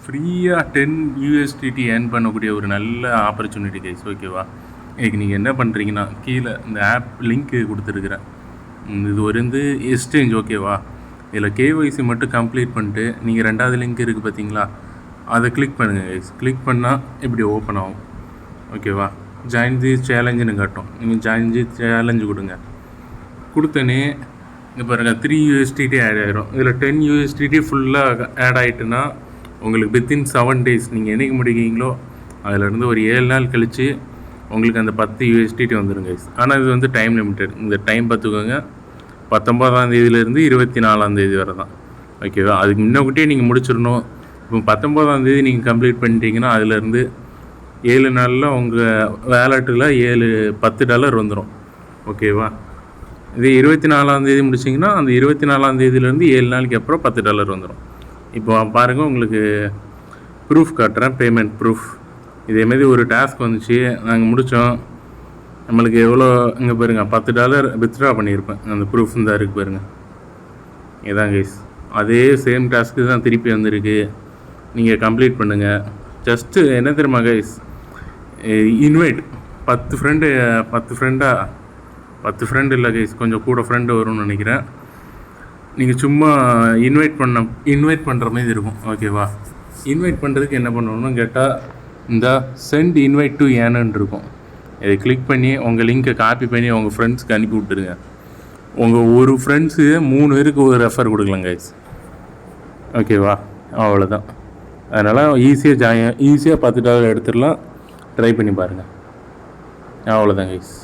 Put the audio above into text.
ஃப்ரீயாக 10 USDT earn பண்ணக்கூடிய ஒரு நல்ல ஆப்பர்ச்சுனிட்டி கைஸ். ஓகேவா? இதுக்கு நீங்கள் என்ன பண்ணுறீங்கன்னா, கீழே இந்த ஆப் லிங்க்கு கொடுத்துருக்குறேன். இது ஒரு எக்ஸ்சேஞ்ச். ஓகேவா? இதில் KYC மட்டும் கம்ப்ளீட் பண்ணிட்டு நீங்கள் 2வது லிங்க் இருக்குது பார்த்தீங்களா, அதை கிளிக் பண்ணுங்கள் கைஸ். கிளிக் பண்ணால் இப்படி ஓப்பன் ஆகும். ஓகேவா? ஜாயின் தி சேலஞ்சுன்னு காட்டும். நீங்கள் ஜாயின் தி சேலஞ்சு கொடுங்க. கொடுத்தனே இங்கே பாருங்கள் 3 USDT ஆட் ஆகிடும். இதில் 10 USDT ஃபுல்லாக ஆட் ஆகிட்டுன்னா உங்களுக்கு வித்தின் 7 days நீங்கள் என்றைக்கு முடிக்கிறீங்களோ அதிலேருந்து ஒரு 7 நாள் கழித்து உங்களுக்கு அந்த 10 USDT வந்துடும் கைஸ். ஆனால் இது டைம் லிமிட்டட். இந்த டைம் பார்த்துக்கோங்க, 19ஆம் தேதியிலேருந்து 24ஆம் தேதி வரை தான். ஓகேவா? அதுக்கு முன்னக்கூட்டியே நீங்கள் முடிச்சிடணும். இப்போ 19ஆம் தேதி நீங்கள் கம்ப்ளீட் பண்ணிட்டீங்கன்னா அதிலேருந்து 7 நாளில் உங்கள் வேலெட்டில் $10 வந்துடும். ஓகேவா? இது 24ஆம் தேதி முடிச்சிங்கன்னா அந்த 24ஆம் தேதியிலேருந்து 7 நாளைக்கு அப்புறம் $10 வந்துடும். இப்போ பாருங்கள், உங்களுக்கு ப்ரூஃப் காட்டுறேன், பேமெண்ட் ப்ரூஃப். இதேமாரி ஒரு டாஸ்க் வந்துச்சு, நாங்கள் முடித்தோம். நம்மளுக்கு எவ்வளோ இங்கே பாருங்கள், $10 வித்ட்ரா பண்ணியிருப்பேன். அந்த ப்ரூஃப் தான் இருக்குது பாருங்கள். இதான் கைஸ், அதே சேம் டாஸ்க்கு தான் திருப்பி வந்திருக்கு. நீங்கள் கம்ப்ளீட் பண்ணுங்கள். ஜஸ்ட்டு என்ன தெரியுமா கைஸ், இன்வைட் 10 ஃப்ரெண்டு இல்லை கைஸ், கொஞ்சம் கூட ஃப்ரெண்டு வரும்னு நினைக்கிறேன். நீங்கள் சும்மா இன்வைட் பண்ணுற மாதிரி இருக்கும். ஓகேவா? இன்வைட் பண்ணுறதுக்கு என்ன பண்ணணும்னு கேட்டால், இந்த சென்ட் இன்வைட் டு ஏன்னு இருக்கும். இதை கிளிக் பண்ணி உங்கள் லிங்க்கை காப்பி பண்ணி உங்கள் ஃப்ரெண்ட்ஸ்க்கு அனுப்பி விட்டுருங்க. உங்கள் ஒரு ஃப்ரெண்ட்ஸு 3 பேருக்கு ஒரு ரெஃபர் கொடுக்கலாம் கைஸ். ஓகேவா? அவ்வளோதான். அதனால் ஈஸியாக $10 எடுத்துடலாம். ட்ரை பண்ணி பாருங்கள். அவ்வளோதான் கைஸ்.